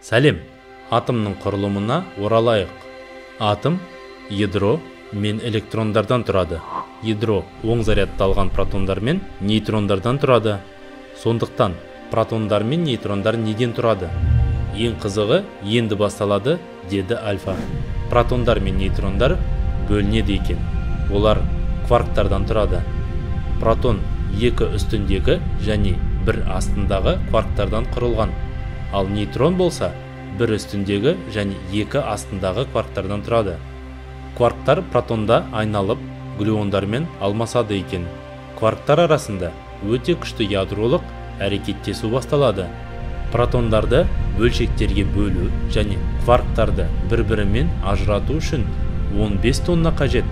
Сәлем, атомның құрылымына оралайық. Атом ядро мен электрондардан тұрады. Ядро оң зарядталған протондар мен нейтрондардан тұрады. Сондықтан протондар мен нейтрондар неден тұрады? Ең қызығы енді басталады, деді Альфа. Протондар мен нейтрондар бөлінеді екен. Олар кварктардан тұрады. Протон екі үстіндегі және бір астындағы кварктардан құрылған. Ал нейтрон болса, бір үстіндегі және екі астындағы кварктардан тұрады. Кварктар протонда айналып, глюондармен алмасады екен. Кварктар арасында өте күшті ядролық әрекеттесу басталады. Протондарды бөлшектерге бөлу және кварктарды бір-бірімен ажырату үшін 15 тонна қажет.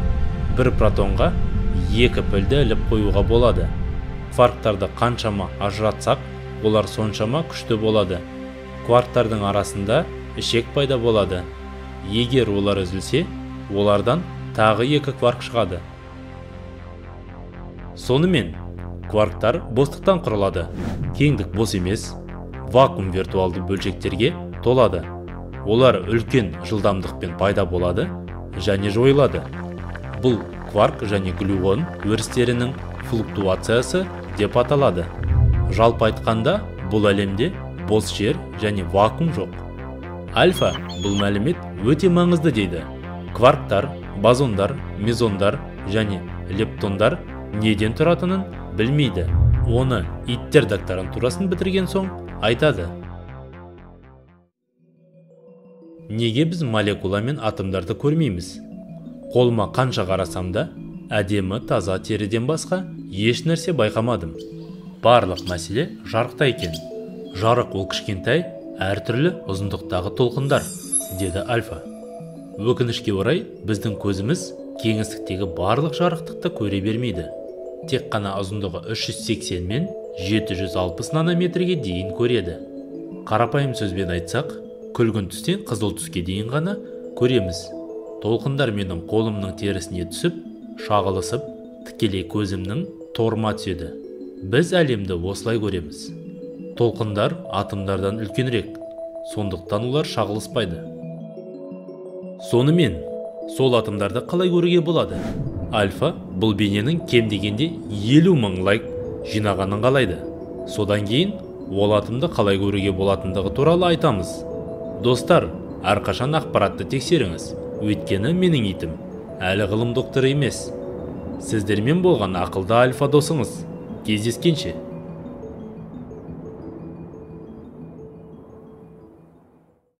Бір протонға екі пілді іліп қоюға болады. Кварктарды қаншама ажыратсақ, олар соншама күшті болады. Кварктардың арасында ішек пайда болады. Егер олар үзілсе, олардан тағы екі кварк шығады. Сонымен, кварктар бостықтан құрылады. Кеңдік бос емес, вакуум виртуалды бөлшектерге толады. Олар үлкен жылдамдықпен пайда болады және жойылады. Бұл кварк және глюон өрістерінің флуктуациясы деп аталады. Жалпы айтқанда, бұл әлемде бос жер және вакуум жоқ. Альфа бұл мәлімет өте маңызды дейді. Кварктар, бозондар, мезондар және лептондар неден тұратынын білмейді. Оны иттер докторантурасын бітірген соң айтады. Неге біз молекула мен атомдарды көрмейміз? Қолыма қанша қарасам да, әдемі таза теріден басқа еш нәрсе байқамадым. Барлық мәселе жарықта екен. Жарық ол кішкентай, әртүрлі ұзындықтағы толқындар, деді Альфа. Өкінішке орай, біздің көзіміз кеңістіктегі барлық жарықтықты көре бермейді. Тек қана ұзындығы 380 мен 760 нанометрге дейін көреді. Қарапайым сөзбен айтсақ, күлгін түстен қызыл түске дейін ғана көреміз. Толқындар менің қолымның терісіне түсіп, шағылысып, тікелей көзімнің торыма түседі. Біз әлемді осылай көреміз. Толқындар атомдардан үлкенірек, сондықтан олар шағылыспайды. Сонымен, сол атомдарды қалай көруге болады? Альфа бұл бейненің кем дегенде 50 мың лайк жинағанын қалайды. Содан кейін ол атомды қалай көруге болатындығы туралы айтамыз. Достар, әрқашан ақпаратты тексеріңіз. Өйткені менің итім әлі ғылым докторы емес. Сіздермен болған ақылды Альфа досыңыз. Кездескенше.